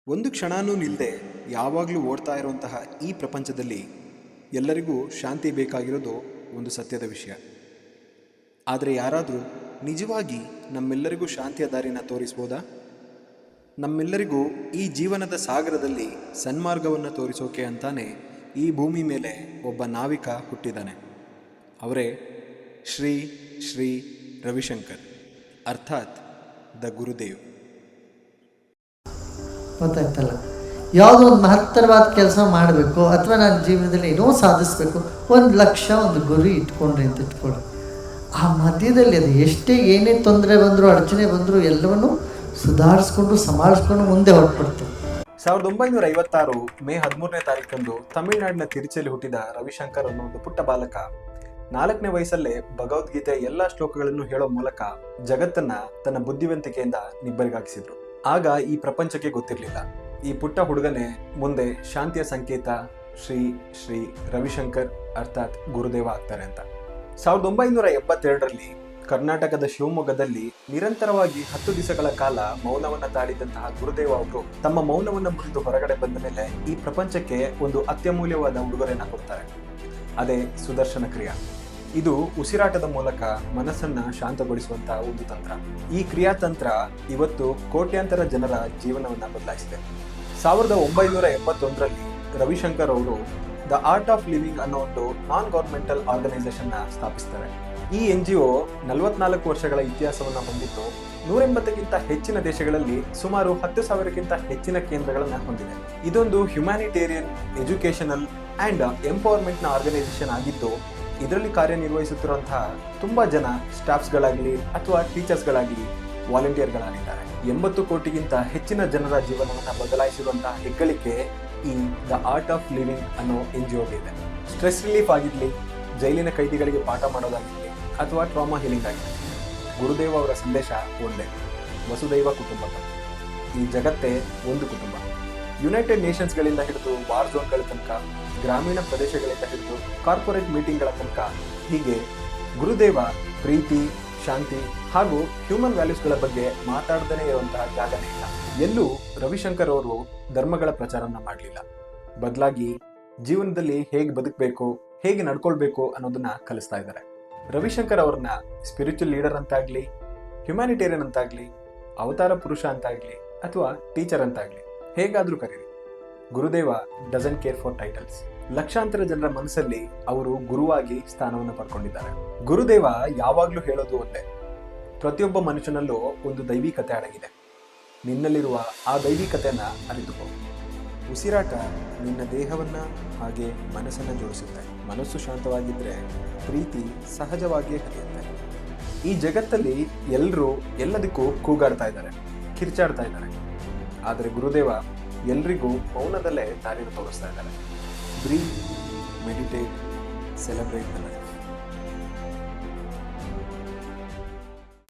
ಒಂದು ಕ್ಷಣನೂ ನಿಲ್ಲದೆ ಯಾವಾಗಲೂ ಓಡ್ತಾ ಇರುವಂತಹ ಈ ಪ್ರಪಂಚದಲ್ಲಿ ಎಲ್ಲರಿಗೂ ಶಾಂತಿ ಬೇಕಾಗಿರೋದು ಒಂದು ಸತ್ಯದ ವಿಷಯ. ಆದರೆ ಯಾರಾದರೂ ನಿಜವಾಗಿ ನಮ್ಮೆಲ್ಲರಿಗೂ ಶಾಂತಿಯ ದಾರಿನ ತೋರಿಸ್ಬೋದಾ? ನಮ್ಮೆಲ್ಲರಿಗೂ ಈ ಜೀವನದ ಸಾಗರದಲ್ಲಿ ಸನ್ಮಾರ್ಗವನ್ನು ತೋರಿಸೋಕೆ ಅಂತಾನೆ ಈ ಭೂಮಿ ಮೇಲೆ ಒಬ್ಬ ನಾವಿಕ ಹುಟ್ಟಿದ್ದಾನೆ. ಅವರೇ ಶ್ರೀ ಶ್ರೀ ರವಿಶಂಕರ್, ಅರ್ಥಾತ್ ದ ಗುರುದೇವ್. ಗೊತ್ತಾಯ್ತಲ್ಲ, ಯಾವುದೋ ಒಂದು ಮಹತ್ತರವಾದ ಕೆಲಸ ಮಾಡಬೇಕು ಅಥವಾ ನನ್ನ ಜೀವನದಲ್ಲಿ ಏನೋ ಸಾಧಿಸಬೇಕು, ಒಂದು ಲಕ್ಷ್ಯ, ಒಂದು ಗುರಿ ಇಟ್ಕೊಂಡ್ರಿ ಅಂತ ಇಟ್ಕೊಳ್ಳಿ. ಆ ಮಧ್ಯದಲ್ಲಿ ಅದು ಎಷ್ಟೇ ಏನೇ ತೊಂದರೆ ಬಂದರೂ ಅಡಚಣೆ ಬಂದರೂ ಎಲ್ಲವನ್ನೂ ಸುಧಾರಿಸ್ಕೊಂಡು ಸಮಾಳಿಸ್ಕೊಂಡು ಮುಂದೆ ಹೊರಟ್ಬಿಡ್ತು. 1956 ಮೇ 13ನೇ ತಾರೀಕಂದು ತಮಿಳುನಾಡಿನ ತಿರುಚಿಯಲ್ಲಿ ಹುಟ್ಟಿದ ರವಿಶಂಕರ್ ಅನ್ನೋ ಒಂದು ಪುಟ್ಟ ಬಾಲಕ 4ನೇ ವಯಸ್ಸಲ್ಲೇ ಭಗವದ್ಗೀತೆ ಎಲ್ಲಾ ಶ್ಲೋಕಗಳನ್ನು ಹೇಳೋ ಮೂಲಕ ಜಗತ್ತನ್ನ ತನ್ನ ಬುದ್ಧಿವಂತಿಕೆಯಿಂದ ನಿಬ್ಬರಿಗಾಗಿಸಿದ್ರು. ಆಗ ಈ ಪ್ರಪಂಚಕ್ಕೆ ಗೊತ್ತಿರಲಿಲ್ಲ, ಈ ಪುಟ್ಟ ಹುಡುಗನೇ ಮುಂದೆ ಶಾಂತಿಯ ಸಂಕೇತ ಶ್ರೀ ಶ್ರೀ ರವಿಶಂಕರ್ ಅರ್ಥಾತ್ ಗುರುದೇವ ಆಗ್ತಾರೆ ಅಂತ. 1972ರಲ್ಲಿ ಕರ್ನಾಟಕದ ಶಿವಮೊಗ್ಗದಲ್ಲಿ ನಿರಂತರವಾಗಿ 10 ದಿವಸಗಳ ಕಾಲ ಮೌನವನ್ನ ತಾಳಿದಂತಹ ಗುರುದೇವ ಅವರು ತಮ್ಮ ಮೌನವನ್ನ ಮುರಿದು ಹೊರಗಡೆ ಬಂದ ಮೇಲೆ ಈ ಪ್ರಪಂಚಕ್ಕೆ ಒಂದು ಅತ್ಯಮೂಲ್ಯವಾದ ಉಡುಗೊರೆಯನ್ನ ಕೊಡ್ತಾರೆ. ಅದೇ ಸುದರ್ಶನ ಕ್ರಿಯಾ. ಇದು ಉಸಿರಾಟದ ಮೂಲಕ ಮನಸ್ಸನ್ನ ಶಾಂತಗೊಳಿಸುವಂತಹ ಒಂದು ತಂತ್ರ. ಈ ಕ್ರಿಯಾತಂತ್ರ ಇವತ್ತು ಕೋಟ್ಯಾಂತರ ಜನರ ಜೀವನವನ್ನ ಬದಲಾಯಿಸಿದೆ. 1981ರಲ್ಲಿ ರವಿಶಂಕರ್ ಅವರು ದ ಆರ್ಟ್ ಆಫ್ ಲಿವಿಂಗ್ ಅನ್ನೋ ಒಂದು ನಾನ್ ಗವರ್ಮೆಂಟಲ್ ಆರ್ಗನೈಸೇಷನ್ ಸ್ಥಾಪಿಸ್ತಾರೆ. ಈ NGO 44 ವರ್ಷಗಳ ಇತಿಹಾಸವನ್ನ ಹೊಂದಿದ್ದು 180ಕ್ಕಿಂತ ಹೆಚ್ಚಿನ ದೇಶಗಳಲ್ಲಿ ಸುಮಾರು 10,000ಕ್ಕಿಂತ ಹೆಚ್ಚಿನ ಕೇಂದ್ರಗಳನ್ನ ಹೊಂದಿದೆ. ಇದೊಂದು ಹ್ಯುಮ್ಯಾನಿಟೇರಿಯನ್, ಎಜುಕೇಶನಲ್ ಅಂಡ್ ಎಂಪವರ್ಮೆಂಟ್ ನ ಆರ್ಗನೈಸೇಷನ್ ಆಗಿದ್ದು ಇದರಲ್ಲಿ ಕಾರ್ಯನಿರ್ವಹಿಸುತ್ತಿರುವಂತಹ ತುಂಬಾ ಜನ ಸ್ಟಾಫ್ಸ್ಗಳಾಗಲಿ ಅಥವಾ ಟೀಚರ್ಸ್ಗಳಾಗಲಿ ವಾಲಂಟಿಯರ್ಗಳಾಗಿದ್ದಾರೆ. 80 ಕೋಟಿಗಿಂತ ಹೆಚ್ಚಿನ ಜನರ ಜೀವನವನ್ನು ಬದಲಾಯಿಸಿರುವಂತಹ ಹೆಗ್ಗಳಿಕೆ ಈ ದ ಆರ್ಟ್ ಆಫ್ ಲಿವಿಂಗ್ ಅನ್ನೋ NGO ಇದೆ. ಸ್ಟ್ರೆಸ್ ರಿಲೀಫ್ ಆಗಿರಲಿ, ಜೈಲಿನ ಕೈದಿಗಳಿಗೆ ಪಾಠ ಮಾಡೋದಾಗಿರಲಿ ಅಥವಾ ಟ್ರಾಮಾ ಹೀಲಿಂಗ್ ಆಗಿರಲಿ, ಗುರುದೇವ ಅವರ ಸಂದೇಶ ಒಂದೇ: ವಸುದೈವ ಕುಟುಂಬ. ಈ ಜಗತ್ತೇ ಒಂದು ಕುಟುಂಬ. ಯುನೈಟೆಡ್ ನೇಷನ್ಸ್ಗಳಿಂದ ಹಿಡಿದು ವಾರ್ ಝೋನ್ಗಳ ತನಕ, ಗ್ರಾಮೀಣ ಪ್ರದೇಶಗಳಿಂದ ಹಿಡಿದು ಕಾರ್ಪೊರೇಟ್ ಮೀಟಿಂಗ್ಗಳ ತನಕ, ಹೀಗೆ ಗುರುದೇವ ಪ್ರೀತಿ, ಶಾಂತಿ ಹಾಗೂ ಹ್ಯೂಮನ್ ವ್ಯಾಲ್ಯೂಸ್ಗಳ ಬಗ್ಗೆ ಮಾತಾಡದೇ ಇರುವಂತಹ ಜಾಗನೇ ಇಲ್ಲ. ಎಲ್ಲೂ ರವಿಶಂಕರ್ ಅವರು ಧರ್ಮಗಳ ಪ್ರಚಾರನ ಮಾಡಲಿಲ್ಲ. ಬದಲಾಗಿ ಜೀವನದಲ್ಲಿ ಹೇಗೆ ಬದುಕಬೇಕು, ಹೇಗೆ ನಡ್ಕೊಳ್ಬೇಕು ಅನ್ನೋದನ್ನ ಕಲಿಸ್ತಾ ಇದ್ದಾರೆ. ರವಿಶಂಕರ್ ಅವ್ರನ್ನ ಸ್ಪಿರಿಚುವಲ್ ಲೀಡರ್ ಅಂತಾಗ್ಲಿ, ಹ್ಯುಮ್ಯಾನಿಟೇರಿಯನ್ ಅಂತಾಗ್ಲಿ, ಅವತಾರ ಪುರುಷ ಅಂತಾಗ್ಲಿ ಅಥವಾ ಟೀಚರ್ ಅಂತಾಗ್ಲಿ, ಹೇಗಾದ್ರೂ ಕರೀರಿ, ಗುರುದೇವ ಡಸಂಟ್ ಕೇರ್ ಫಾರ್ ಟೈಟಲ್ಸ್. ಲಕ್ಷಾಂತರ ಜನರ ಮನಸ್ಸಲ್ಲಿ ಅವರು ಗುರುವಾಗಿ ಸ್ಥಾನವನ್ನು ಪಡ್ಕೊಂಡಿದ್ದಾರೆ. ಗುರುದೇವ ಯಾವಾಗ್ಲೂ ಹೇಳೋದು ಒಂದೇ: ಪ್ರತಿಯೊಬ್ಬ ಮನುಷ್ಯನಲ್ಲೂ ಒಂದು ದೈವಿಕತೆ ಅಡಗಿದೆ. ನಿನ್ನಲ್ಲಿರುವ ಆ ದೈವಿಕತೆಯನ್ನ ಅರಿತುಕೋ. ಉಸಿರಾಟ ನಿನ್ನ ದೇಹವನ್ನ ಹಾಗೆ ಮನಸ್ಸನ್ನ ಜೋಡಿಸುತ್ತೆ. ಮನಸ್ಸು ಶಾಂತವಾಗಿದ್ರೆ ಪ್ರೀತಿ ಸಹಜವಾಗಿಯೇ ಹರಿಯುತ್ತೆ. ಈ ಜಗತ್ತಲ್ಲಿ ಎಲ್ಲರೂ ಎಲ್ಲದಕ್ಕೂ ಕೂಗಾಡ್ತಾ ಇದ್ದಾರೆ, ಕಿರ್ಚಾಡ್ತಾ ಇದ್ದಾರೆ. ಆದರೆ ಗುರುದೇವ ಎಲ್ರಿಗೂ ಮೌನದಲ್ಲೇ ದಾರಿಯನ್ನು ತೋರಿಸ್ತಾ ಇದ್ದಾರೆ. Breathe, meditate, celebrate the life.